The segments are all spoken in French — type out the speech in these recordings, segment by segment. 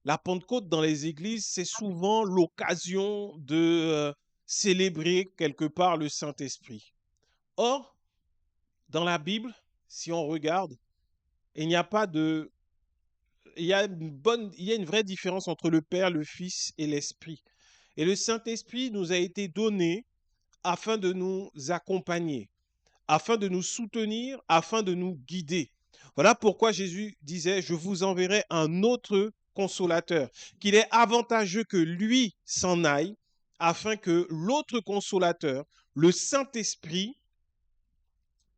la Pentecôte dans les églises, c'est souvent l'occasion de célébrer quelque part le Saint-Esprit. Or, dans la Bible, si on regarde, il n'y a pas de, il y a une vraie différence entre le Père, le Fils et l'Esprit. Et le Saint-Esprit nous a été donné afin de nous accompagner, afin de nous soutenir, afin de nous guider. Voilà pourquoi Jésus disait, je vous enverrai un autre consolateur, qu'il est avantageux que lui s'en aille, afin que l'autre consolateur, le Saint-Esprit,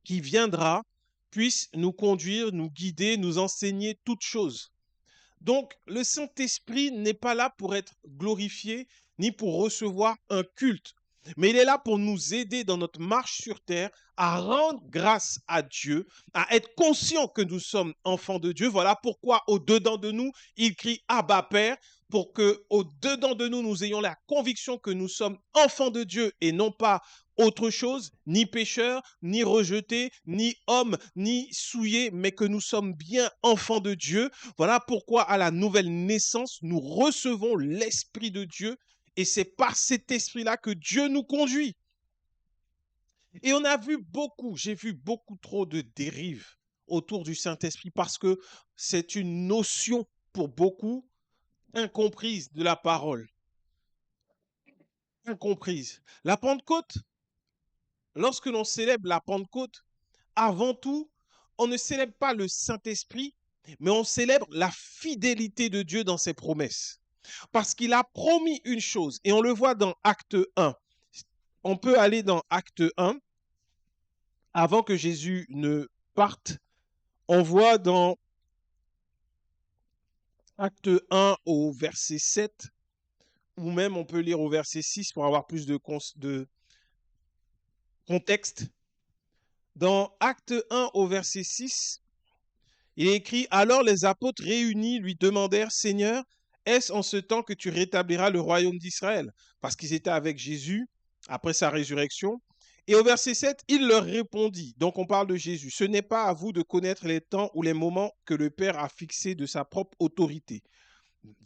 qui viendra, puisse nous conduire, nous guider, nous enseigner toutes choses. Donc, le Saint-Esprit n'est pas là pour être glorifié ni pour recevoir un culte, mais il est là pour nous aider dans notre marche sur terre à rendre grâce à Dieu, à être conscient que nous sommes enfants de Dieu. Voilà pourquoi au-dedans de nous, il crie Abba Père, pour que au-dedans de nous, nous ayons la conviction que nous sommes enfants de Dieu et non pas autre chose, ni pécheurs, ni rejetés, ni hommes, ni souillés, mais que nous sommes bien enfants de Dieu. Voilà pourquoi à la nouvelle naissance, nous recevons l'Esprit de Dieu et c'est par cet esprit-là que Dieu nous conduit. Et on a vu beaucoup, j'ai vu beaucoup trop de dérives autour du Saint-Esprit parce que c'est une notion pour beaucoup incomprise de la parole. Incomprise. La Pentecôte, lorsque l'on célèbre la Pentecôte, avant tout, on ne célèbre pas le Saint-Esprit, mais on célèbre la fidélité de Dieu dans ses promesses. Parce qu'il a promis une chose, et on le voit dans Acte 1. On peut aller dans Acte 1, avant que Jésus ne parte. On voit dans Acte 1 au verset 7, ou même on peut lire au verset 6 pour avoir plus de contexte. Dans Acte 1 au verset 6, il est écrit, alors les apôtres réunis lui demandèrent, Seigneur, est-ce en ce temps que tu rétabliras le royaume d'Israël? Parce qu'ils étaient avec Jésus après sa résurrection. Et au verset 7, il leur répondit, donc on parle de Jésus, ce n'est pas à vous de connaître les temps ou les moments que le Père a fixés de sa propre autorité.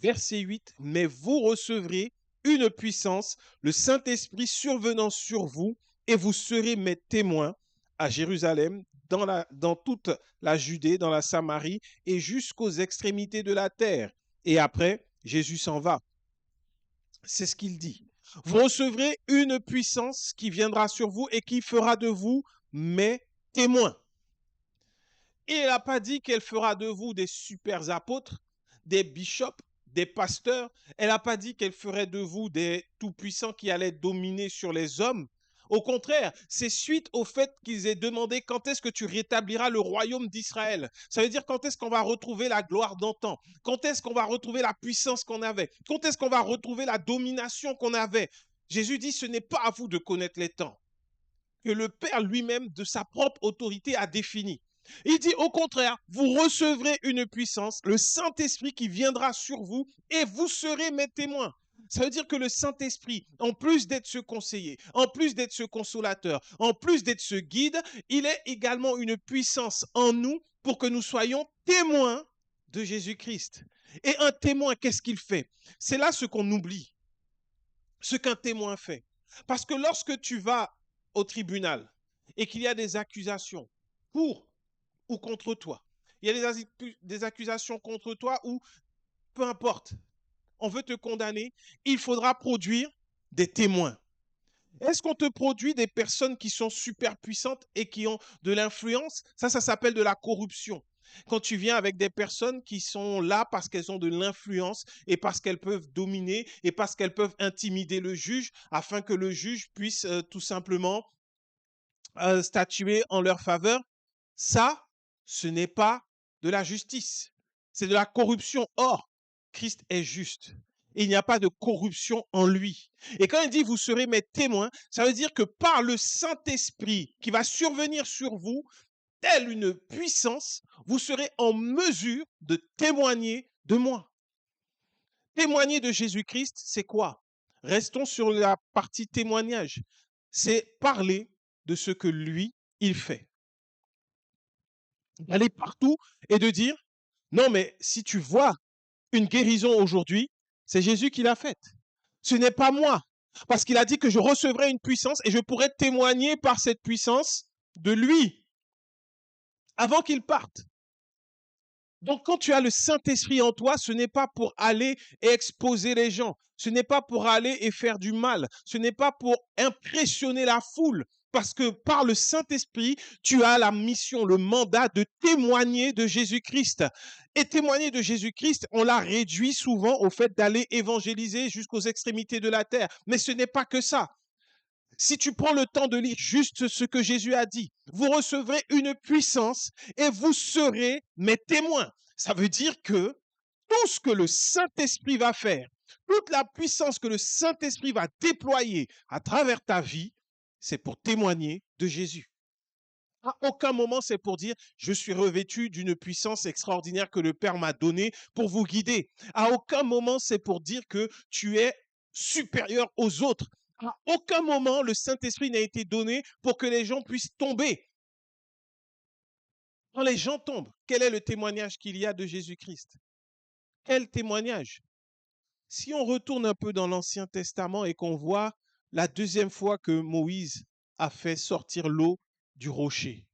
Verset 8, mais vous recevrez une puissance, le Saint-Esprit survenant sur vous, et vous serez mes témoins à Jérusalem, dans toute la Judée, dans la Samarie et jusqu'aux extrémités de la terre. Et après, Jésus s'en va. C'est ce qu'il dit. Vous recevrez une puissance qui viendra sur vous et qui fera de vous mes témoins. Et il n'a pas dit qu'elle fera de vous des super apôtres, des bishops, des pasteurs. Elle n'a pas dit qu'elle ferait de vous des tout-puissants qui allaient dominer sur les hommes. Au contraire, c'est suite au fait qu'ils aient demandé quand est-ce que tu rétabliras le royaume d'Israël. Ça veut dire quand est-ce qu'on va retrouver la gloire d'antan, quand est-ce qu'on va retrouver la puissance qu'on avait, quand est-ce qu'on va retrouver la domination qu'on avait. Jésus dit, ce n'est pas à vous de connaître les temps que le Père lui-même, de sa propre autorité, a défini. Il dit au contraire, vous recevrez une puissance, le Saint-Esprit qui viendra sur vous et vous serez mes témoins. Ça veut dire que le Saint-Esprit, en plus d'être ce conseiller, en plus d'être ce consolateur, en plus d'être ce guide, il est également une puissance en nous pour que nous soyons témoins de Jésus-Christ. Et un témoin, qu'est-ce qu'il fait? C'est là ce qu'on oublie, ce qu'un témoin fait. Parce que lorsque tu vas au tribunal et qu'il y a des accusations pour ou contre toi, il y a des accusations contre toi ou peu importe, on veut te condamner, il faudra produire des témoins. Est-ce qu'on te produit des personnes qui sont super puissantes et qui ont de l'influence? Ça s'appelle de la corruption. Quand tu viens avec des personnes qui sont là parce qu'elles ont de l'influence et parce qu'elles peuvent dominer et parce qu'elles peuvent intimider le juge afin que le juge puisse tout simplement statuer en leur faveur, ça, ce n'est pas de la justice, c'est de la corruption. Or, Christ est juste. Et il n'y a pas de corruption en lui. Et quand il dit vous serez mes témoins, ça veut dire que par le Saint-Esprit qui va survenir sur vous, telle une puissance, vous serez en mesure de témoigner de moi. Témoigner de Jésus-Christ, c'est quoi? Restons sur la partie témoignage. C'est parler de ce que lui, il fait. D'aller partout et de dire, non, mais si tu vois une guérison aujourd'hui, c'est Jésus qui l'a faite. Ce n'est pas moi. Parce qu'il a dit que je recevrai une puissance et je pourrai témoigner par cette puissance de lui avant qu'il parte. Donc quand tu as le Saint-Esprit en toi, ce n'est pas pour aller et exposer les gens, ce n'est pas pour aller et faire du mal, ce n'est pas pour impressionner la foule, parce que par le Saint-Esprit, tu as la mission, le mandat de témoigner de Jésus-Christ. Et témoigner de Jésus-Christ, on l'a réduit souvent au fait d'aller évangéliser jusqu'aux extrémités de la terre. Mais ce n'est pas que ça. Si tu prends le temps de lire juste ce que Jésus a dit, vous recevrez une puissance et vous serez mes témoins. Ça veut dire que tout ce que le Saint-Esprit va faire, toute la puissance que le Saint-Esprit va déployer à travers ta vie, c'est pour témoigner de Jésus. À aucun moment, c'est pour dire je suis revêtu d'une puissance extraordinaire que le Père m'a donnée pour vous guider. À aucun moment, c'est pour dire que tu es supérieur aux autres. À aucun moment, le Saint-Esprit n'a été donné pour que les gens puissent tomber. Quand les gens tombent, quel est le témoignage qu'il y a de Jésus-Christ? Quel témoignage? Si on retourne un peu dans l'Ancien Testament et qu'on voit la deuxième fois que Moïse a fait sortir l'eau du rocher,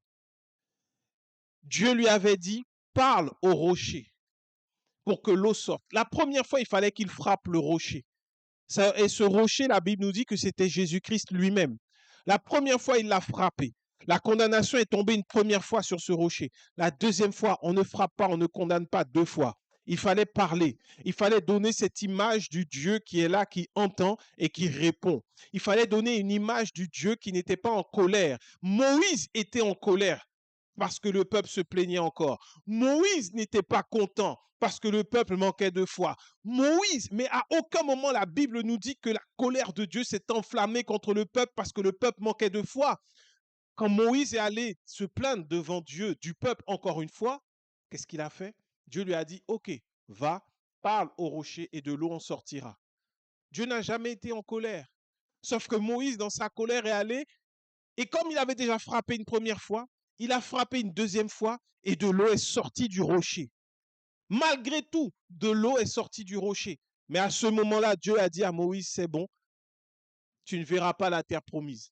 Dieu lui avait dit, parle au rocher pour que l'eau sorte. La première fois, il fallait qu'il frappe le rocher. Et ce rocher, la Bible nous dit que c'était Jésus-Christ lui-même. La première fois, il l'a frappé. La condamnation est tombée une première fois sur ce rocher. La deuxième fois, on ne frappe pas, on ne condamne pas deux fois. Il fallait parler. Il fallait donner cette image du Dieu qui est là, qui entend et qui répond. Il fallait donner une image du Dieu qui n'était pas en colère. Moïse était en colère parce que le peuple se plaignait encore. Moïse n'était pas content parce que le peuple manquait de foi. Moïse, mais à aucun moment la Bible nous dit que la colère de Dieu s'est enflammée contre le peuple parce que le peuple manquait de foi. Quand Moïse est allé se plaindre devant Dieu du peuple encore une fois, qu'est-ce qu'il a fait? Dieu lui a dit, ok, va, parle au rocher et de l'eau en sortira. Dieu n'a jamais été en colère. Sauf que Moïse, dans sa colère, est allé, et comme il avait déjà frappé une première fois, il a frappé une deuxième fois et de l'eau est sortie du rocher. Malgré tout, de l'eau est sortie du rocher. Mais à ce moment-là, Dieu a dit à Moïse, c'est bon, tu ne verras pas la terre promise.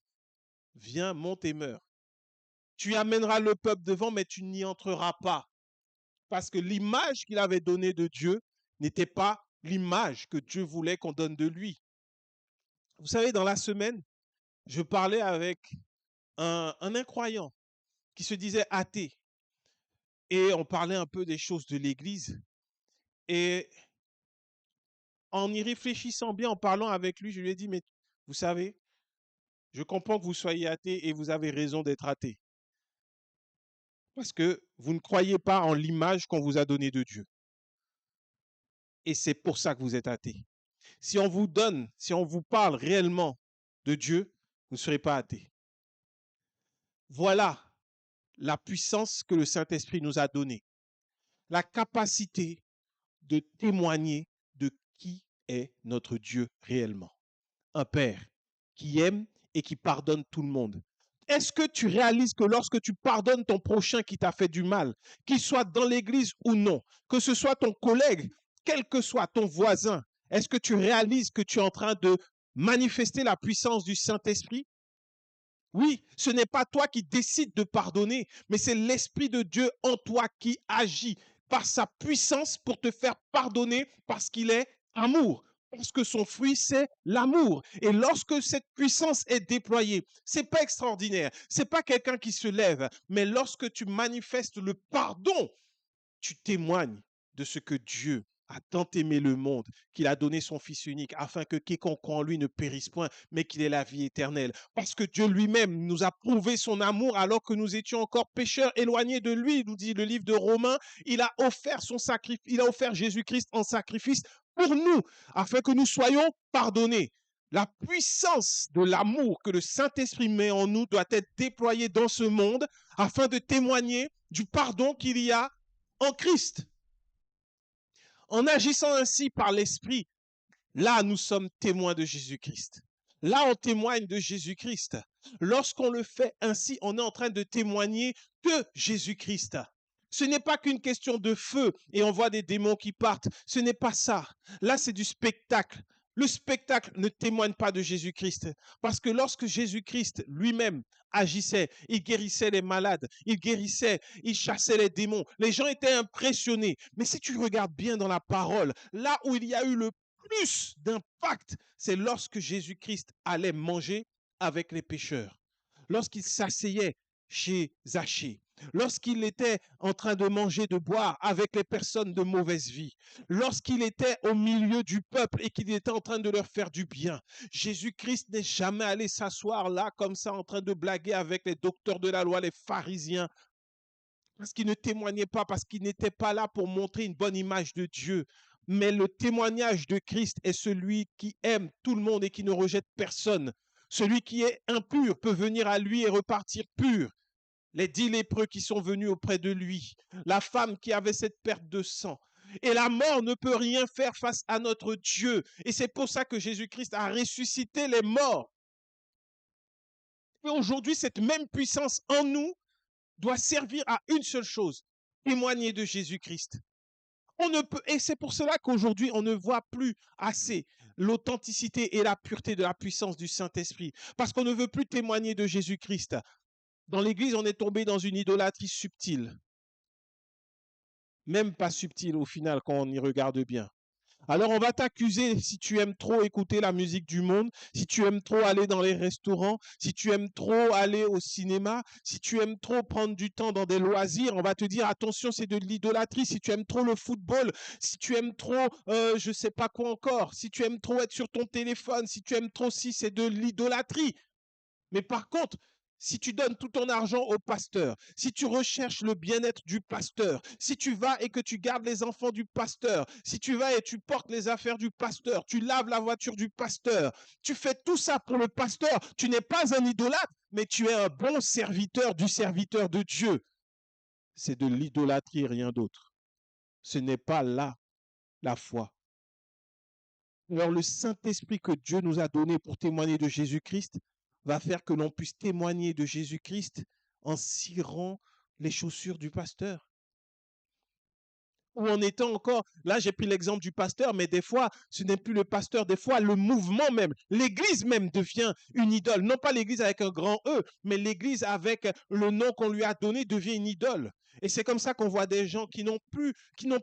Viens, monte et meurs. Tu amèneras le peuple devant, mais tu n'y entreras pas. Parce que l'image qu'il avait donnée de Dieu n'était pas l'image que Dieu voulait qu'on donne de lui. Vous savez, dans la semaine, je parlais avec un incroyant qui se disait athée. Et on parlait un peu des choses de l'Église. Et en y réfléchissant bien, en parlant avec lui, je lui ai dit, mais vous savez, je comprends que vous soyez athée et vous avez raison d'être athée. Parce que vous ne croyez pas en l'image qu'on vous a donnée de Dieu. Et c'est pour ça que vous êtes athée. Si on vous donne, si on vous parle réellement de Dieu, vous ne serez pas athée. Voilà la puissance que le Saint-Esprit nous a donnée. La capacité de témoigner de qui est notre Dieu réellement. Un Père qui aime et qui pardonne tout le monde. Est-ce que tu réalises que lorsque tu pardonnes ton prochain qui t'a fait du mal, qu'il soit dans l'église ou non, que ce soit ton collègue, quel que soit ton voisin, est-ce que tu réalises que tu es en train de manifester la puissance du Saint-Esprit? Oui, ce n'est pas toi qui décides de pardonner, mais c'est l'Esprit de Dieu en toi qui agit par sa puissance pour te faire pardonner parce qu'il est amour. Parce que son fruit, c'est l'amour. Et lorsque cette puissance est déployée, c'est pas extraordinaire. C'est pas quelqu'un qui se lève, mais lorsque tu manifestes le pardon, tu témoignes de ce que Dieu a tant aimé le monde qu'il a donné son Fils unique afin que quiconque croit en lui ne périsse point, mais qu'il ait la vie éternelle. Parce que Dieu lui-même nous a prouvé son amour alors que nous étions encore pécheurs éloignés de lui, nous dit le livre de Romains. Il a offert son sacrifice, il a offert Jésus-Christ en sacrifice pour nous, afin que nous soyons pardonnés. La puissance de l'amour que le Saint-Esprit met en nous doit être déployée dans ce monde afin de témoigner du pardon qu'il y a en Christ. En agissant ainsi par l'Esprit, là, nous sommes témoins de Jésus-Christ. Là, on témoigne de Jésus-Christ. Lorsqu'on le fait ainsi, on est en train de témoigner de Jésus-Christ. Ce n'est pas qu'une question de feu et on voit des démons qui partent. Ce n'est pas ça. Là, c'est du spectacle. Le spectacle ne témoigne pas de Jésus-Christ. Parce que lorsque Jésus-Christ lui-même agissait, il guérissait les malades, il guérissait, il chassait les démons. Les gens étaient impressionnés. Mais si tu regardes bien dans la parole, là où il y a eu le plus d'impact, c'est lorsque Jésus-Christ allait manger avec les pécheurs. Lorsqu'il s'asseyait chez Zachée, lorsqu'il était en train de manger, de boire avec les personnes de mauvaise vie, lorsqu'il était au milieu du peuple et qu'il était en train de leur faire du bien. Jésus-Christ n'est jamais allé s'asseoir là comme ça en train de blaguer avec les docteurs de la loi, les pharisiens, parce qu'il ne témoignait pas, parce qu'il n'était pas là pour montrer une bonne image de Dieu. Mais le témoignage de Christ est celui qui aime tout le monde et qui ne rejette personne. Celui qui est impur peut venir à lui et repartir pur. Les 10 lépreux qui sont venus auprès de lui, la femme qui avait cette perte de sang. Et la mort ne peut rien faire face à notre Dieu. Et c'est pour ça que Jésus-Christ a ressuscité les morts. Et aujourd'hui, cette même puissance en nous doit servir à une seule chose, témoigner de Jésus-Christ. On ne peut, et c'est pour cela qu'aujourd'hui, on ne voit plus assez l'authenticité et la pureté de la puissance du Saint-Esprit, parce qu'on ne veut plus témoigner de Jésus-Christ. Dans l'Église, on est tombé dans une idolâtrie subtile, même pas subtile au final quand on y regarde bien. Alors on va t'accuser si tu aimes trop écouter la musique du monde, si tu aimes trop aller dans les restaurants, si tu aimes trop aller au cinéma, si tu aimes trop prendre du temps dans des loisirs, on va te dire attention, c'est de l'idolâtrie. Si tu aimes trop le football, si tu aimes trop je sais pas quoi encore, si tu aimes trop être sur ton téléphone, si tu aimes trop si c'est de l'idolâtrie. Mais par contre, si tu donnes tout ton argent au pasteur, si tu recherches le bien-être du pasteur, si tu vas et que tu gardes les enfants du pasteur, si tu vas et tu portes les affaires du pasteur, tu laves la voiture du pasteur, tu fais tout ça pour le pasteur, tu n'es pas un idolâtre, mais tu es un bon serviteur du serviteur de Dieu. C'est de l'idolâtrie, rien d'autre. Ce n'est pas là la foi. Alors le Saint-Esprit que Dieu nous a donné pour témoigner de Jésus-Christ va faire que l'on puisse témoigner de Jésus-Christ en cirant les chaussures du pasteur. Ou en étant encore, là j'ai pris l'exemple du pasteur, mais des fois ce n'est plus le pasteur, des fois le mouvement même, l'église même devient une idole. Non pas l'église avec un grand E, mais l'église avec le nom qu'on lui a donné devient une idole. Et c'est comme ça qu'on voit des gens qui n'ont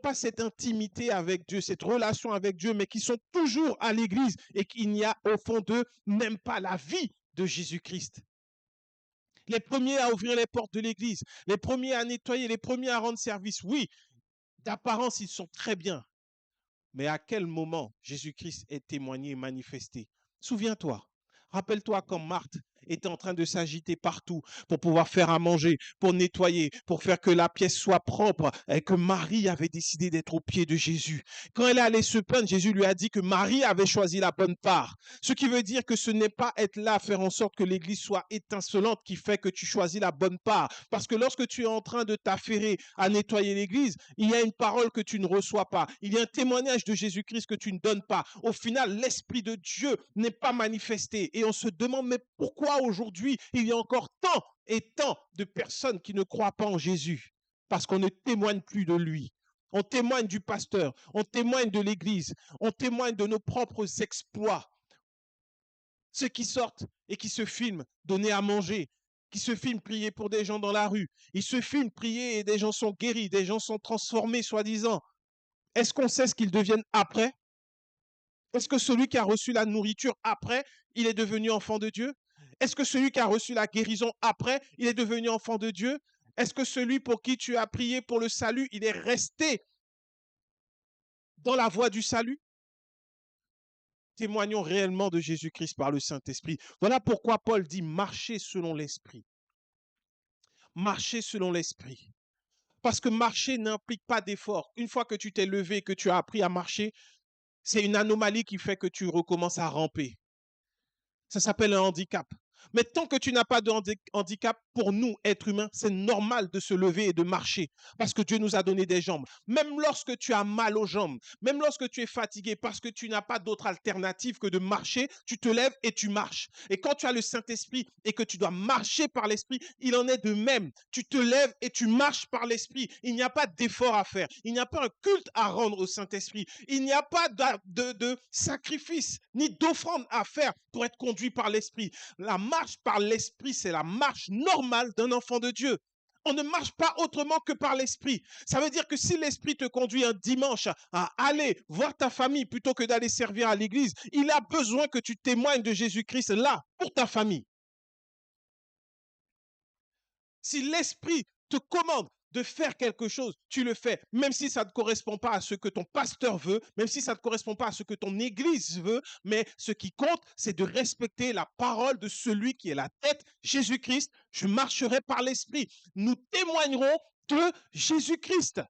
pas cette intimité avec Dieu, cette relation avec Dieu, mais qui sont toujours à l'église et qu'il n'y a au fond d'eux même pas la vie de Jésus-Christ. Les premiers à ouvrir les portes de l'église, les premiers à nettoyer, les premiers à rendre service, oui, d'apparence, ils sont très bien. Mais à quel moment Jésus-Christ est témoigné et manifesté? Souviens-toi, rappelle-toi quand Marthe était en train de s'agiter partout pour pouvoir faire à manger, pour nettoyer, pour faire que la pièce soit propre, et que Marie avait décidé d'être au pied de Jésus. Quand elle est allée se plaindre, Jésus lui a dit que Marie avait choisi la bonne part. Ce qui veut dire que ce n'est pas être là, faire en sorte que l'église soit étincelante qui fait que tu choisis la bonne part. Parce que lorsque tu es en train de t'affairer à nettoyer l'église, il y a une parole que tu ne reçois pas. Il y a un témoignage de Jésus-Christ que tu ne donnes pas. Au final, l'Esprit de Dieu n'est pas manifesté. Et on se demande, mais pourquoi aujourd'hui, il y a encore tant et tant de personnes qui ne croient pas en Jésus? Parce qu'on ne témoigne plus de lui. On témoigne du pasteur, on témoigne de l'église, on témoigne de nos propres exploits. Ceux qui sortent et qui se filment, donner à manger, qui se filment prier pour des gens dans la rue, ils se filment prier et des gens sont guéris, des gens sont transformés, soi-disant. Est-ce qu'on sait ce qu'ils deviennent après? Est-ce que celui qui a reçu la nourriture après, il est devenu enfant de Dieu? Est-ce que celui qui a reçu la guérison après, il est devenu enfant de Dieu? Est-ce que celui pour qui tu as prié pour le salut, il est resté dans la voie du salut? Témoignons réellement de Jésus-Christ par le Saint-Esprit. Voilà pourquoi Paul dit marcher selon l'Esprit. Marcher selon l'Esprit. Parce que marcher n'implique pas d'effort. Une fois que tu t'es levé, que tu as appris à marcher, c'est une anomalie qui fait que tu recommences à ramper. Ça s'appelle un handicap. Mais tant que tu n'as pas de handicap, pour nous, êtres humains, c'est normal de se lever et de marcher parce que Dieu nous a donné des jambes. Même lorsque tu as mal aux jambes, même lorsque tu es fatigué parce que tu n'as pas d'autre alternative que de marcher, tu te lèves et tu marches. Et quand tu as le Saint-Esprit et que tu dois marcher par l'Esprit, il en est de même. Tu te lèves et tu marches par l'Esprit. Il n'y a pas d'effort à faire. Il n'y a pas un culte à rendre au Saint-Esprit. Il n'y a pas de sacrifice ni d'offrande à faire pour être conduit par l'Esprit. La marche par l'Esprit, c'est la marche normale d'un enfant de Dieu. On ne marche pas autrement que par l'Esprit. Ça veut dire que si l'Esprit te conduit un dimanche à aller voir ta famille plutôt que d'aller servir à l'église, il a besoin que tu témoignes de Jésus-Christ là pour ta famille. Si l'Esprit te commande de faire quelque chose, tu le fais, même si ça ne correspond pas à ce que ton pasteur veut, même si ça ne correspond pas à ce que ton église veut, mais ce qui compte, c'est de respecter la parole de celui qui est la tête, Jésus-Christ. Je marcherai par l'Esprit. Nous témoignerons de Jésus-Christ.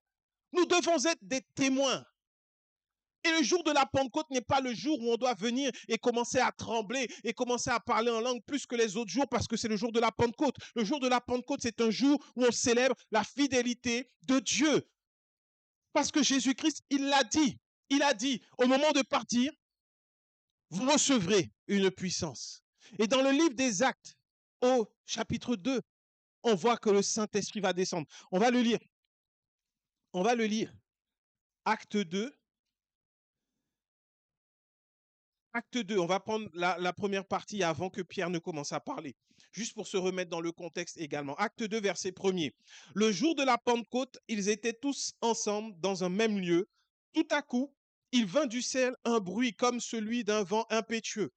Nous devons être des témoins. Et le jour de la Pentecôte n'est pas le jour où on doit venir et commencer à trembler et commencer à parler en langue plus que les autres jours parce que c'est le jour de la Pentecôte. Le jour de la Pentecôte, c'est un jour où on célèbre la fidélité de Dieu. Parce que Jésus-Christ, il l'a dit. Il a dit, au moment de partir, vous recevrez une puissance. Et dans le livre des Actes, au chapitre 2, on voit que le Saint-Esprit va descendre. On va le lire. On va le lire. Acte 2. Acte 2, on va prendre la première partie avant que Pierre ne commence à parler, juste pour se remettre dans le contexte également. Acte 2, verset 1er. Le jour de la Pentecôte, ils étaient tous ensemble dans un même lieu. Tout à coup, il vint du ciel un bruit comme celui d'un vent impétueux.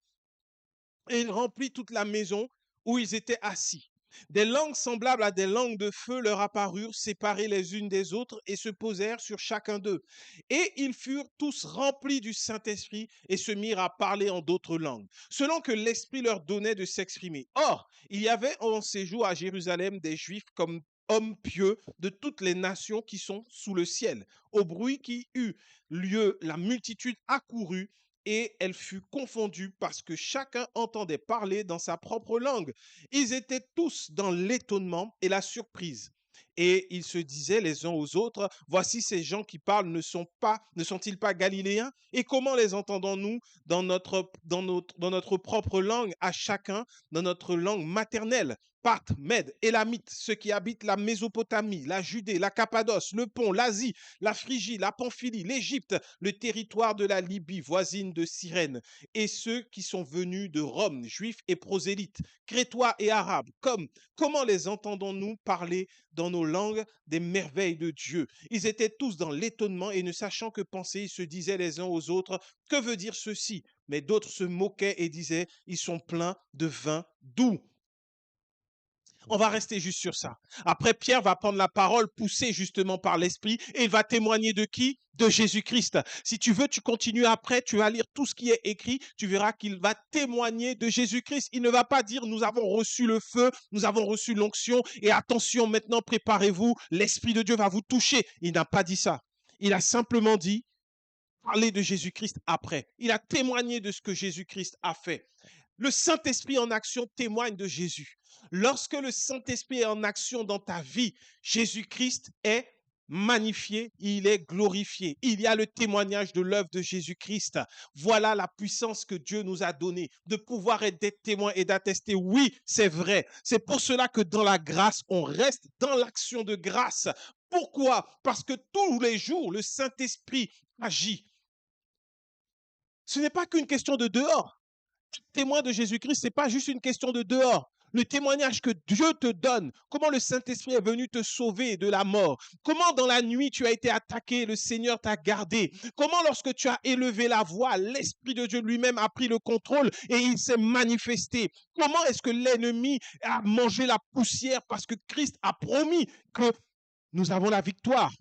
Et il remplit toute la maison où ils étaient assis. Des langues semblables à des langues de feu leur apparurent, séparées les unes des autres, et se posèrent sur chacun d'eux. Et ils furent tous remplis du Saint-Esprit et se mirent à parler en d'autres langues, selon que l'Esprit leur donnait de s'exprimer. Or, il y avait en séjour à Jérusalem des Juifs comme hommes pieux de toutes les nations qui sont sous le ciel. Au bruit qui eut lieu, la multitude accourut et elle fut confondue parce que chacun entendait parler dans sa propre langue. Ils étaient tous dans l'étonnement et la surprise. Et ils se disaient les uns aux autres, voici ces gens qui parlent ne sont-ils pas galiléens? Et comment les entendons-nous dans notre propre langue, à chacun dans notre langue maternelle? Parthes, Mèdes, Élamites, ceux qui habitent la Mésopotamie, la Judée, la Cappadoce, le Pont, l'Asie, la Phrygie, la Pamphylie, l'Égypte, le territoire de la Libye voisine de Cyrène, et ceux qui sont venus de Rome, juifs et prosélytes, crétois et arabes, comment les entendons-nous parler dans nos langues des merveilles de Dieu? Ils étaient tous dans l'étonnement et ne sachant que penser, ils se disaient les uns aux autres, que veut dire ceci? Mais d'autres se moquaient et disaient, ils sont pleins de vin doux. On va rester juste sur ça. Après, Pierre va prendre la parole, poussé justement par l'Esprit, et il va témoigner de qui? De Jésus-Christ. Si tu veux, tu continues après, tu vas lire tout ce qui est écrit, tu verras qu'il va témoigner de Jésus-Christ. Il ne va pas dire, nous avons reçu le feu, nous avons reçu l'onction, et attention, maintenant, préparez-vous, l'Esprit de Dieu va vous toucher. Il n'a pas dit ça. Il a simplement dit, parler de Jésus-Christ après. Il a témoigné de ce que Jésus-Christ a fait. Le Saint-Esprit en action témoigne de Jésus. Lorsque le Saint-Esprit est en action dans ta vie, Jésus-Christ est magnifié, il est glorifié. Il y a le témoignage de l'œuvre de Jésus-Christ. Voilà la puissance que Dieu nous a donnée, de pouvoir être des témoins et d'attester. Oui, c'est vrai. C'est pour cela que dans la grâce, on reste dans l'action de grâce. Pourquoi? Parce que tous les jours, le Saint-Esprit agit. Ce n'est pas qu'une question de dehors. Témoin de Jésus-Christ, ce n'est pas juste une question de dehors. Le témoignage que Dieu te donne, comment le Saint-Esprit est venu te sauver de la mort, comment dans la nuit tu as été attaqué, le Seigneur t'a gardé, comment lorsque tu as élevé la voix, l'Esprit de Dieu lui-même a pris le contrôle et il s'est manifesté. Comment est-ce que l'ennemi a mangé la poussière parce que Christ a promis que nous avons la victoire.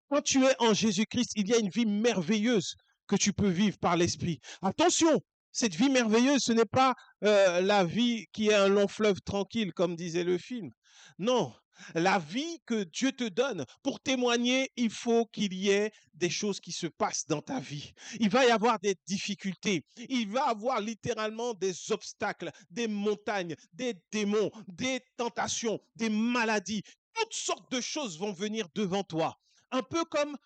Quand tu es en Jésus-Christ, il y a une vie merveilleuse que tu peux vivre par l'Esprit. Attention, cette vie merveilleuse, ce n'est pas la vie qui est un long fleuve tranquille, comme disait le film. Non, La vie que Dieu te donne, pour témoigner, il faut qu'il y ait des choses qui se passent dans ta vie. Il va y avoir des difficultés. Il va y avoir littéralement des obstacles, des montagnes, des démons, des tentations, des maladies. Toutes sortes de choses vont venir devant toi. Un peu comme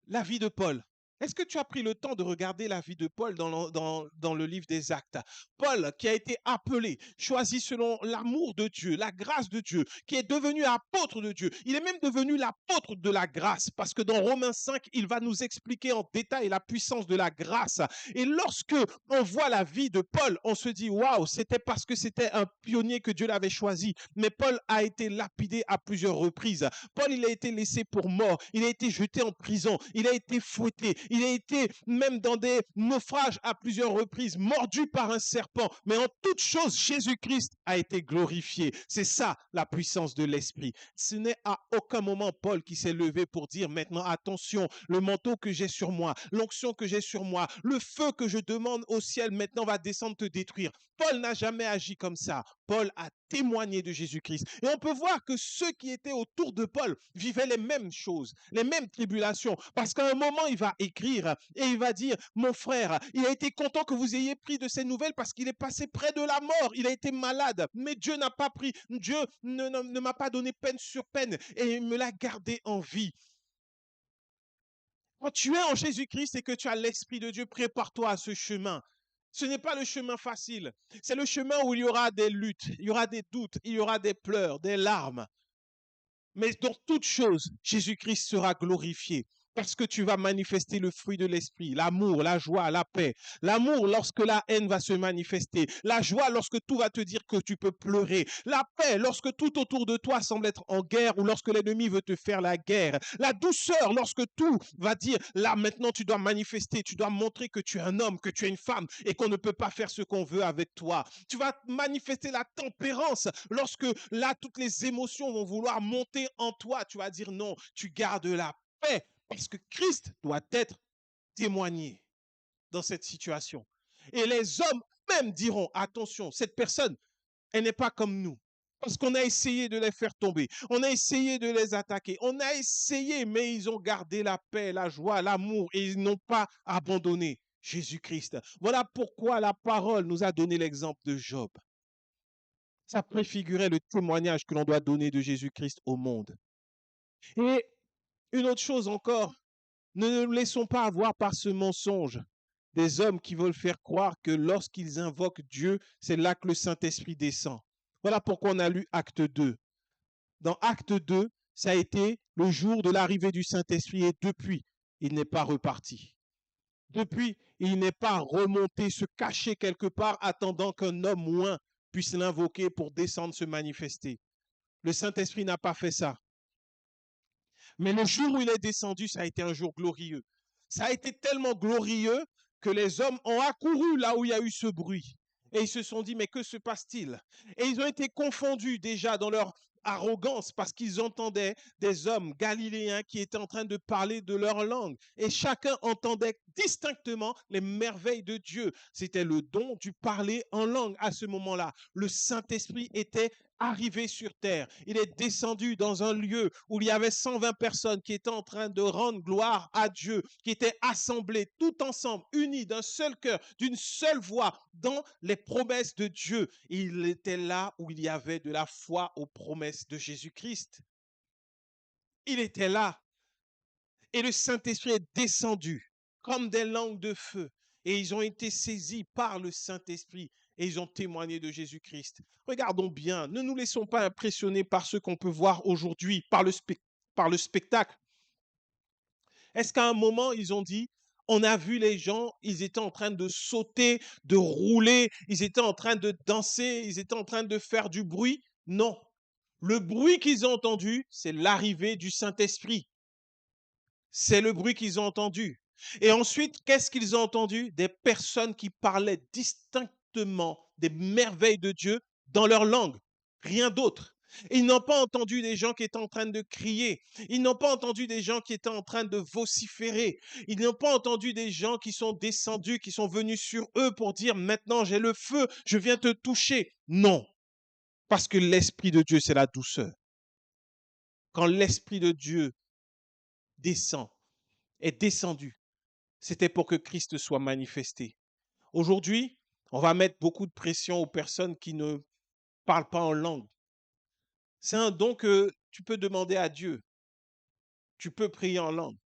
la vie de Paul. Est-ce que tu as pris le temps de regarder la vie de Paul dans le livre des Actes? Paul, qui a été appelé, choisi selon l'amour de Dieu, la grâce de Dieu, qui est devenu apôtre de Dieu. Il est même devenu l'apôtre de la grâce, parce que dans Romains 5, il va nous expliquer en détail la puissance de la grâce. Et lorsque on voit la vie de Paul, on se dit, waouh, c'était parce que c'était un pionnier que Dieu l'avait choisi. Mais Paul a été lapidé à plusieurs reprises. Paul, il a été laissé pour mort. Il a été jeté en prison. Il a été fouetté. Il a été même dans des naufrages à plusieurs reprises, mordu par un serpent. Mais en toute chose, Jésus-Christ a été glorifié. C'est ça la puissance de l'Esprit. Ce n'est à aucun moment Paul qui s'est levé pour dire maintenant attention, le manteau que j'ai sur moi, l'onction que j'ai sur moi, le feu que je demande au ciel maintenant va descendre te détruire. Paul n'a jamais agi comme ça. Paul a témoigné de Jésus-Christ. Et on peut voir que ceux qui étaient autour de Paul vivaient les mêmes choses, les mêmes tribulations. Parce qu'à un moment, il va écrire et il va dire, mon frère, il a été content que vous ayez pris de ces nouvelles parce qu'il est passé près de la mort. Il a été malade, mais Dieu n'a pas pris, Dieu ne m'a pas donné peine sur peine et il me l'a gardé en vie. Quand tu es en Jésus-Christ et que tu as l'Esprit de Dieu, prépare-toi à ce chemin. Ce n'est pas le chemin facile. C'est le chemin où il y aura des luttes, il y aura des doutes, il y aura des pleurs, des larmes. Mais dans toute chose, Jésus-Christ sera glorifié parce que tu vas manifester le fruit de l'esprit, l'amour, la joie, la paix. L'amour lorsque la haine va se manifester. La joie lorsque tout va te dire que tu peux pleurer. La paix lorsque tout autour de toi semble être en guerre ou lorsque l'ennemi veut te faire la guerre. La douceur lorsque tout va dire, là maintenant tu dois manifester, tu dois montrer que tu es un homme, que tu es une femme et qu'on ne peut pas faire ce qu'on veut avec toi. Tu vas manifester la tempérance lorsque là toutes les émotions vont vouloir monter en toi. Tu vas dire non, tu gardes la paix parce que Christ doit être témoigné dans cette situation. Et les hommes même diront, attention, cette personne, elle n'est pas comme nous. Parce qu'on a essayé de les faire tomber, on a essayé de les attaquer, on a essayé, mais ils ont gardé la paix, la joie, l'amour et ils n'ont pas abandonné Jésus-Christ. Voilà pourquoi la parole nous a donné l'exemple de Job. Ça préfigurait le témoignage que l'on doit donner de Jésus-Christ au monde. Et une autre chose encore, ne nous laissons pas avoir par ce mensonge des hommes qui veulent faire croire que lorsqu'ils invoquent Dieu, c'est là que le Saint-Esprit descend. Voilà pourquoi on a lu Acte 2. Dans Acte 2, ça a été le jour de l'arrivée du Saint-Esprit et depuis, il n'est pas reparti. Depuis, il n'est pas remonté, se cacher quelque part, attendant qu'un homme moins puisse l'invoquer pour descendre se manifester. Le Saint-Esprit n'a pas fait ça. Mais le jour où il est descendu, ça a été un jour glorieux. Ça a été tellement glorieux que les hommes ont accouru là où il y a eu ce bruit. Et ils se sont dit, mais que se passe-t-il? Et ils ont été confondus déjà dans leur arrogance parce qu'ils entendaient des hommes galiléens qui étaient en train de parler de leur langue. Et chacun entendait distinctement les merveilles de Dieu. C'était le don du parler en langue à ce moment-là. Le Saint-Esprit était arrivé sur terre. Il est descendu dans un lieu où il y avait 120 personnes qui étaient en train de rendre gloire à Dieu, qui étaient assemblées tout ensemble, unis d'un seul cœur, d'une seule voix, dans les promesses de Dieu. Il était là où il y avait de la foi aux promesses de Jésus-Christ. Il était là. Et le Saint-Esprit est descendu comme des langues de feu. Et ils ont été saisis par le Saint-Esprit et ils ont témoigné de Jésus-Christ. Regardons bien, ne nous laissons pas impressionner par ce qu'on peut voir aujourd'hui, par le spectacle. Est-ce qu'à un moment, ils ont dit, on a vu les gens, ils étaient en train de sauter, de rouler, ils étaient en train de danser, ils étaient en train de faire du bruit? Non. Le bruit qu'ils ont entendu, c'est l'arrivée du Saint-Esprit. C'est le bruit qu'ils ont entendu. Et ensuite, qu'est-ce qu'ils ont entendu? Des personnes qui parlaient distinctement des merveilles de Dieu dans leur langue. Rien d'autre. Ils n'ont pas entendu des gens qui étaient en train de crier. Ils n'ont pas entendu des gens qui étaient en train de vociférer. Ils n'ont pas entendu des gens qui sont descendus, qui sont venus sur eux pour dire maintenant j'ai le feu, je viens te toucher. Non. Parce que l'Esprit de Dieu, c'est la douceur. quand l'Esprit de Dieu descend, est descendu, c'était pour que Christ soit manifesté. Aujourd'hui, on va mettre beaucoup de pression aux personnes qui ne parlent pas en langue. C'est un don que tu peux demander à Dieu. Tu peux prier en langue.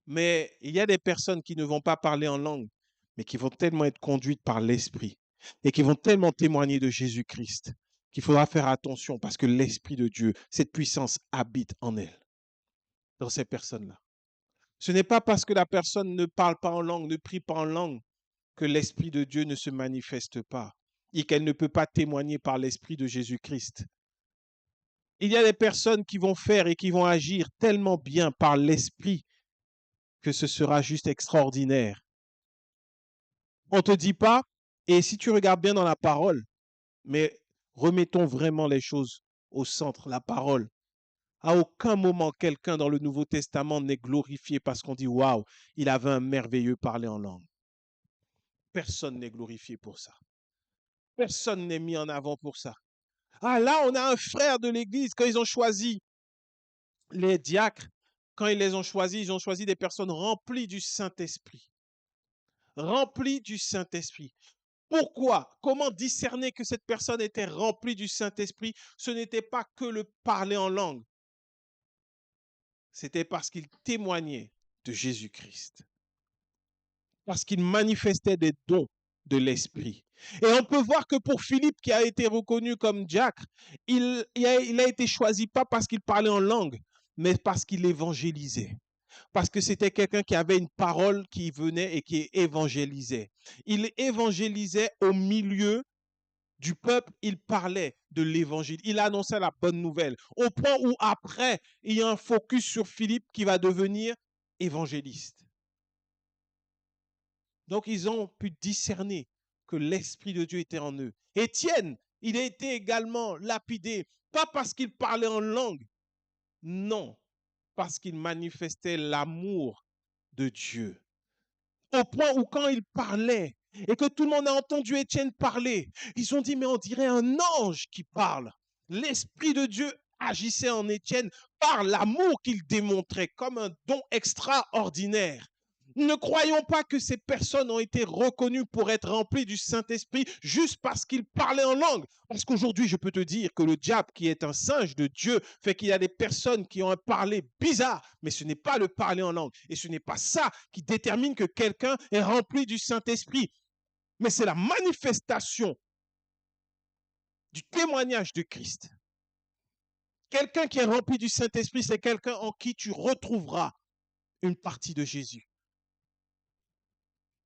Mais il y a des personnes qui ne vont pas parler en langue, mais qui vont tellement être conduites par l'Esprit et qui vont tellement témoigner de Jésus-Christ qu'il faudra faire attention parce que l'Esprit de Dieu, cette puissance habite en elles, dans ces personnes-là. Ce n'est pas parce que la personne ne parle pas en langue, ne prie pas en langue, que l'Esprit de Dieu ne se manifeste pas et qu'elle ne peut pas témoigner par l'Esprit de Jésus-Christ. Il y a des personnes qui vont faire et qui vont agir tellement bien par l'Esprit que ce sera juste extraordinaire. On ne te dit pas, et si tu regardes bien dans la parole, mais remettons vraiment les choses au centre, la parole. À aucun moment, quelqu'un dans le Nouveau Testament n'est glorifié parce qu'on dit waouh, il avait un merveilleux parler en langue. Personne n'est glorifié pour ça. Personne n'est mis en avant pour ça. Ah là, on a un frère de l'Église, quand ils ont choisi les diacres, quand ils les ont choisis, ils ont choisi des personnes remplies du Saint-Esprit. Remplies du Saint-Esprit. Pourquoi? Comment discerner que cette personne était remplie du Saint-Esprit? Ce n'était pas que le parler en langue. C'était parce qu'il témoignait de Jésus-Christ. Parce qu'il manifestait des dons de l'Esprit. Et on peut voir que pour Philippe, qui a été reconnu comme diacre, il a été choisi pas parce qu'il parlait en langue, mais parce qu'il évangélisait. Parce que c'était quelqu'un qui avait une parole qui venait et qui évangélisait. Il évangélisait au milieu du peuple, il parlait de l'évangile. Il annonçait la bonne nouvelle. Au point où après, il y a un focus sur Philippe qui va devenir évangéliste. Donc, ils ont pu discerner que l'Esprit de Dieu était en eux. Étienne, il a été également lapidé, pas parce qu'il parlait en langue, non, parce qu'il manifestait l'amour de Dieu. Au point où quand il parlait et que tout le monde a entendu Étienne parler, ils ont dit, mais on dirait un ange qui parle. L'Esprit de Dieu agissait en Étienne par l'amour qu'il démontrait comme un don extraordinaire. Ne croyons pas que ces personnes ont été reconnues pour être remplies du Saint-Esprit juste parce qu'ils parlaient en langue. Parce qu'aujourd'hui, je peux te dire que le diable, qui est un singe de Dieu, fait qu'il y a des personnes qui ont un parler bizarre, mais ce n'est pas le parler en langue. Et ce n'est pas ça qui détermine que quelqu'un est rempli du Saint-Esprit. Mais c'est la manifestation du témoignage de Christ. Quelqu'un qui est rempli du Saint-Esprit, c'est quelqu'un en qui tu retrouveras une partie de Jésus.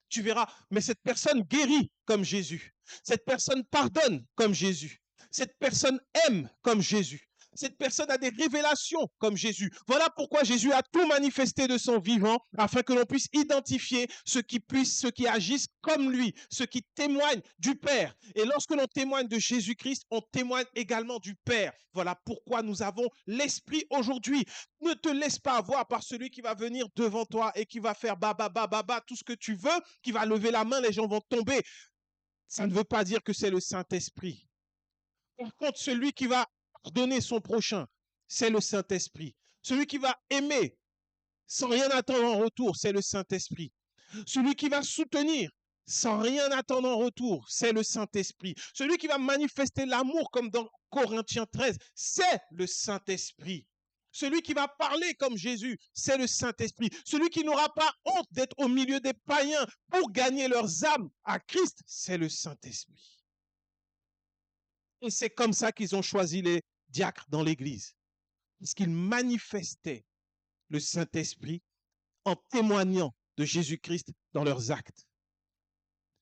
Tu verras, mais cette personne guérit comme Jésus. Cette personne pardonne comme Jésus. Cette personne aime comme Jésus. Cette personne a des révélations comme Jésus. Voilà pourquoi Jésus a tout manifesté de son vivant afin que l'on puisse identifier ceux qui agissent comme lui, ceux qui témoignent du Père. Et lorsque l'on témoigne de Jésus-Christ, on témoigne également du Père. Voilà pourquoi nous avons l'Esprit aujourd'hui. Ne te laisse pas avoir par celui qui va venir devant toi et qui va faire tout ce que tu veux, qui va lever la main, les gens vont tomber. Ça ne veut pas dire que c'est le Saint-Esprit. Par contre, celui qui va pardonner son prochain, c'est le Saint-Esprit. Celui qui va aimer sans rien attendre en retour, c'est le Saint-Esprit. Celui qui va soutenir sans rien attendre en retour, c'est le Saint-Esprit. Celui qui va manifester l'amour comme dans Corinthiens 13, c'est le Saint-Esprit. Celui qui va parler comme Jésus, c'est le Saint-Esprit. Celui qui n'aura pas honte d'être au milieu des païens pour gagner leurs âmes à Christ, c'est le Saint-Esprit. Et c'est comme ça qu'ils ont choisi les diacres dans l'Église. Parce qu'ils manifestaient le Saint-Esprit en témoignant de Jésus-Christ dans leurs actes.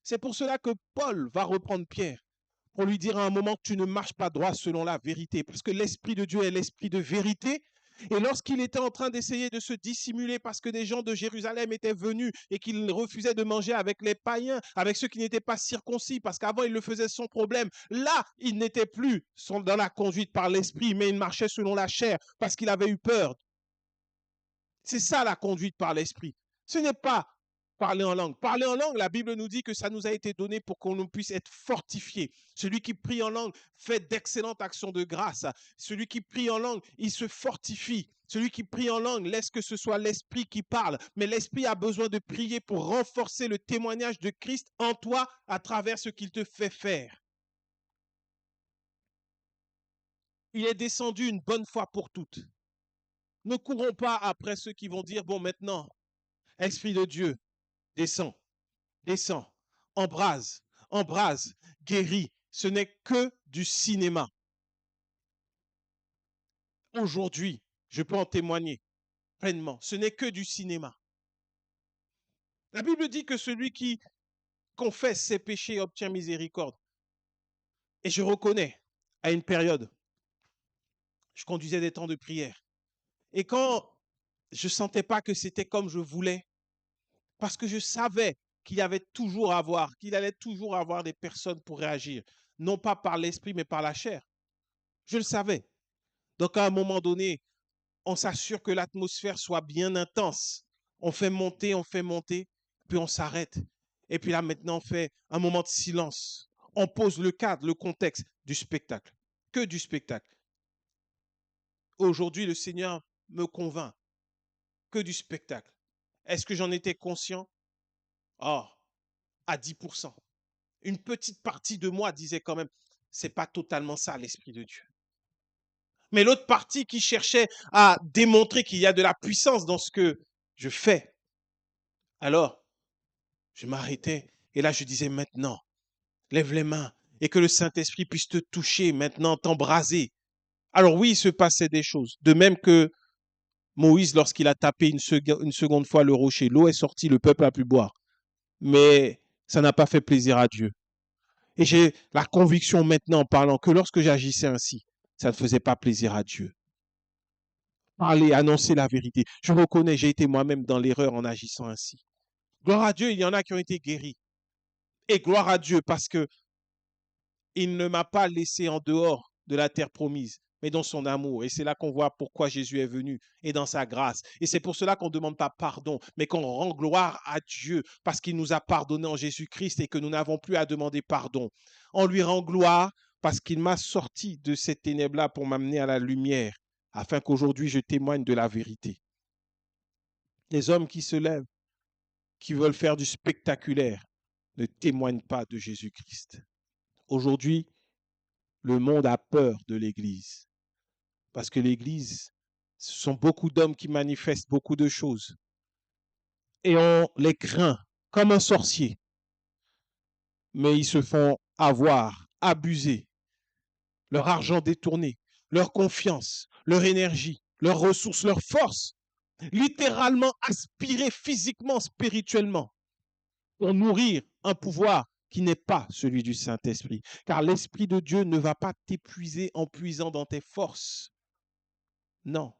C'est pour cela que Paul va reprendre Pierre pour lui dire à un moment que tu ne marches pas droit selon la vérité, parce que l'Esprit de Dieu est l'Esprit de vérité. Et lorsqu'il était en train d'essayer de se dissimuler parce que des gens de Jérusalem étaient venus et qu'il refusait de manger avec les païens, avec ceux qui n'étaient pas circoncis, parce qu'avant il le faisait sans problème, là il n'était plus dans la conduite par l'Esprit, mais il marchait selon la chair parce qu'il avait eu peur. C'est ça la conduite par l'Esprit. Ce n'est pas Parler en langue. Parler en langue, la Bible nous dit que ça nous a été donné pour qu'on puisse être fortifié. Celui qui prie en langue fait d'excellentes actions de grâce. Celui qui prie en langue, il se fortifie. Celui qui prie en langue laisse que ce soit l'Esprit qui parle. Mais l'Esprit a besoin de prier pour renforcer le témoignage de Christ en toi à travers ce qu'il te fait faire. Il est descendu une bonne fois pour toutes. Ne courons pas après ceux qui vont dire, bon, maintenant, Esprit de Dieu, descends, descends, embrase, embrase, guéris. Ce n'est que du cinéma. Aujourd'hui, je peux en témoigner pleinement. Ce n'est que du cinéma. La Bible dit que celui qui confesse ses péchés obtient miséricorde. Et je reconnais, à une période, je conduisais des temps de prière. Et quand je ne sentais pas que c'était comme je voulais, parce que je savais qu'il allait toujours avoir des personnes pour réagir, non pas par l'esprit, mais par la chair. Je le savais. Donc, à un moment donné, on s'assure que l'atmosphère soit bien intense. On fait monter, puis on s'arrête. Et puis là, maintenant, on fait un moment de silence. On pose le cadre, le contexte du spectacle. Que du spectacle. Aujourd'hui, le Seigneur me convainc que du spectacle. Est-ce que j'en étais conscient? Oh, à 10%. Une petite partie de moi disait quand même, c'est pas totalement ça l'Esprit de Dieu. Mais l'autre partie qui cherchait à démontrer qu'il y a de la puissance dans ce que je fais. Alors, je m'arrêtais et là je disais maintenant, lève les mains et que le Saint-Esprit puisse te toucher maintenant, t'embraser. Alors oui, il se passait des choses. De même que Moïse, lorsqu'il a tapé une seconde fois le rocher, l'eau est sortie, le peuple a pu boire. Mais ça n'a pas fait plaisir à Dieu. Et j'ai la conviction maintenant en parlant que lorsque j'agissais ainsi, ça ne faisait pas plaisir à Dieu. Parler, annoncer la vérité. Je reconnais, j'ai été moi-même dans l'erreur en agissant ainsi. Gloire à Dieu, il y en a qui ont été guéris. Et gloire à Dieu parce que il ne m'a pas laissé en dehors de la terre promise, mais dans son amour. Et c'est là qu'on voit pourquoi Jésus est venu et dans sa grâce. Et c'est pour cela qu'on ne demande pas pardon, mais qu'on rend gloire à Dieu parce qu'il nous a pardonné en Jésus-Christ et que nous n'avons plus à demander pardon. On lui rend gloire parce qu'il m'a sorti de ces ténèbres-là pour m'amener à la lumière, afin qu'aujourd'hui je témoigne de la vérité. Les hommes qui se lèvent, qui veulent faire du spectaculaire, ne témoignent pas de Jésus-Christ. Aujourd'hui, le monde a peur de l'Église. Parce que l'Église, ce sont beaucoup d'hommes qui manifestent beaucoup de choses. Et on les craint comme un sorcier. Mais ils se font avoir, abuser, leur argent détourné, leur confiance, leur énergie, leurs ressources, leur force, littéralement aspirer physiquement, spirituellement, pour nourrir un pouvoir qui n'est pas celui du Saint-Esprit. Car l'Esprit de Dieu ne va pas t'épuiser en puisant dans tes forces. Non.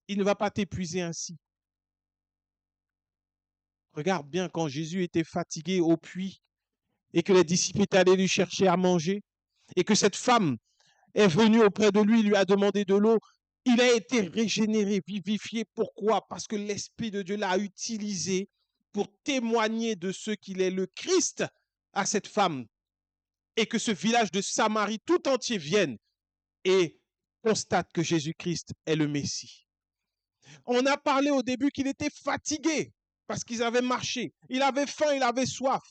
Il ne va pas t'épuiser ainsi. Regarde bien quand Jésus était fatigué au puits et que les disciples étaient allés lui chercher à manger et que cette femme est venue auprès de lui, lui a demandé de l'eau. Il a été régénéré, vivifié. Pourquoi? Parce que l'Esprit de Dieu l'a utilisé pour témoigner de ce qu'il est le Christ à cette femme et que ce village de Samarie tout entier vienne et constate que Jésus-Christ est le Messie. On a parlé au début qu'il était fatigué parce qu'ils avaient marché. Il avait faim, il avait soif.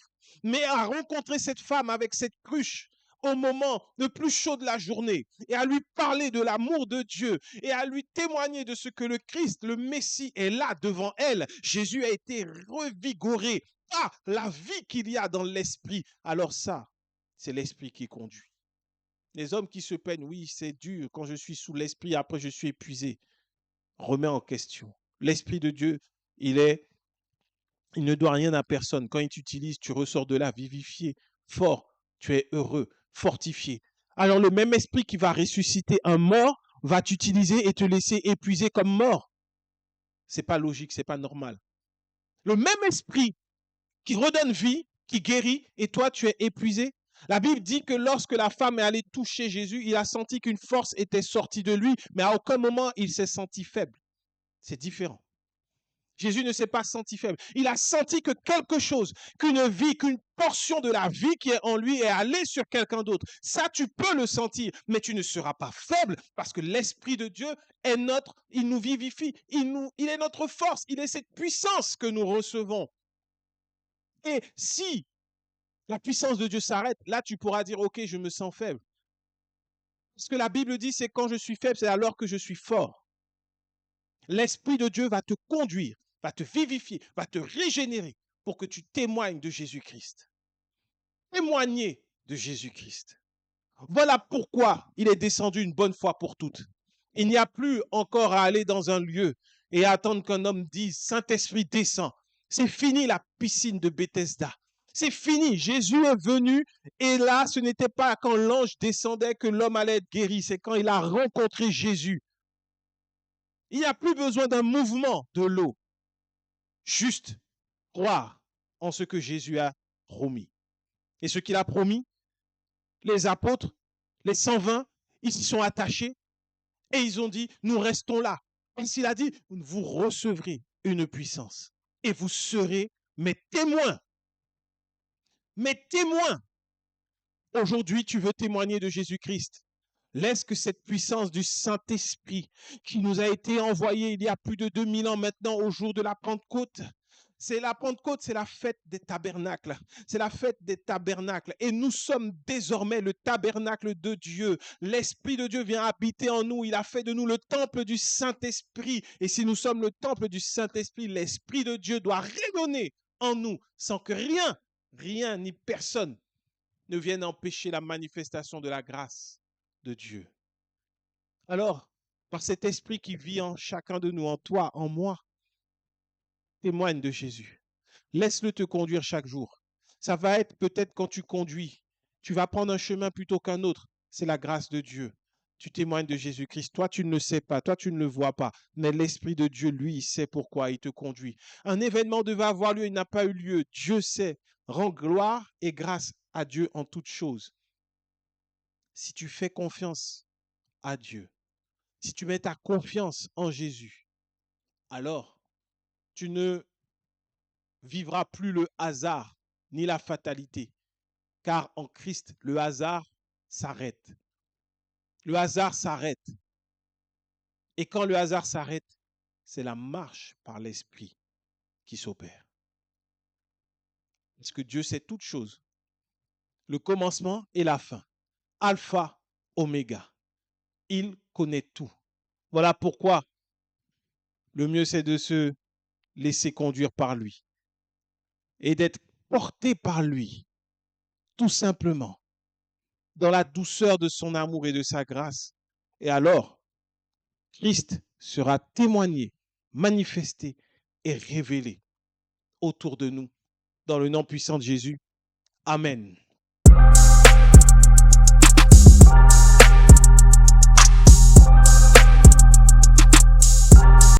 Mais à rencontrer cette femme avec cette cruche au moment le plus chaud de la journée et à lui parler de l'amour de Dieu et à lui témoigner de ce que le Christ, le Messie, est là devant elle, Jésus a été revigoré par la vie qu'il y a dans l'esprit. Alors ça, c'est l'esprit qui conduit. Les hommes qui se peignent, oui, c'est dur quand je suis sous l'esprit, après je suis épuisé. Remet en question. L'Esprit de Dieu, il ne doit rien à personne. Quand il t'utilise, tu ressors de là vivifié, fort, tu es heureux, fortifié. Alors le même esprit qui va ressusciter un mort va t'utiliser et te laisser épuisé comme mort. C'est pas logique, c'est pas normal. Le même esprit qui redonne vie, qui guérit, et toi tu es épuisé. La Bible dit que lorsque la femme est allée toucher Jésus, il a senti qu'une force était sortie de lui, mais à aucun moment il s'est senti faible. C'est différent. Jésus ne s'est pas senti faible. Il a senti que quelque chose, qu'une vie, qu'une portion de la vie qui est en lui est allée sur quelqu'un d'autre. Ça, tu peux le sentir, mais tu ne seras pas faible parce que l'Esprit de Dieu est notre, il nous vivifie, il est notre force, il est cette puissance que nous recevons. Et si la puissance de Dieu s'arrête, là, tu pourras dire, OK, je me sens faible. Ce que la Bible dit, c'est quand je suis faible, c'est alors que je suis fort. L'Esprit de Dieu va te conduire, va te vivifier, va te régénérer pour que tu témoignes de Jésus-Christ. Témoigner de Jésus-Christ. Voilà pourquoi il est descendu une bonne fois pour toutes. Il n'y a plus encore à aller dans un lieu et à attendre qu'un homme dise « Saint-Esprit descend ». C'est fini la piscine de Bethesda. C'est fini. Jésus est venu et là, ce n'était pas quand l'ange descendait que l'homme allait être guéri. C'est quand il a rencontré Jésus. Il n'y a plus besoin d'un mouvement de l'eau. Juste croire en ce que Jésus a promis. Et ce qu'il a promis, les apôtres, les 120, ils s'y sont attachés et ils ont dit, nous restons là. Parce qu'il a dit, vous recevrez une puissance et vous serez mes témoins. Mes témoins. Aujourd'hui, tu veux témoigner de Jésus-Christ. Laisse que cette puissance du Saint-Esprit qui nous a été envoyée il y a plus de 2000 ans maintenant au jour de la Pentecôte. C'est la Pentecôte, c'est la fête des tabernacles. C'est la fête des tabernacles. Et nous sommes désormais le tabernacle de Dieu. L'Esprit de Dieu vient habiter en nous. Il a fait de nous le temple du Saint-Esprit. Et si nous sommes le temple du Saint-Esprit, l'Esprit de Dieu doit rayonner en nous sans que rien ni personne ne vienne empêcher la manifestation de la grâce de Dieu. Alors, par cet esprit qui vit en chacun de nous, en toi, en moi, témoigne de Jésus. Laisse-le te conduire chaque jour. Ça va être peut-être quand tu conduis, tu vas prendre un chemin plutôt qu'un autre. C'est la grâce de Dieu. Tu témoignes de Jésus-Christ. Toi, tu ne le sais pas, toi, tu ne le vois pas, mais l'Esprit de Dieu, lui, il sait pourquoi il te conduit. Un événement devait avoir lieu, il n'a pas eu lieu. Dieu sait. Rends gloire et grâce à Dieu en toutes choses. Si tu fais confiance à Dieu, si tu mets ta confiance en Jésus, alors tu ne vivras plus le hasard ni la fatalité, car en Christ, le hasard s'arrête. Le hasard s'arrête. Et quand le hasard s'arrête, c'est la marche par l'Esprit qui s'opère. Parce que Dieu sait toutes choses, le commencement et la fin, alpha, oméga. Il connaît tout. Voilà pourquoi le mieux c'est de se laisser conduire par lui et d'être porté par lui, tout simplement, dans la douceur de son amour et de sa grâce. Et alors, Christ sera témoigné, manifesté et révélé autour de nous. Dans le nom puissant de Jésus. Amen.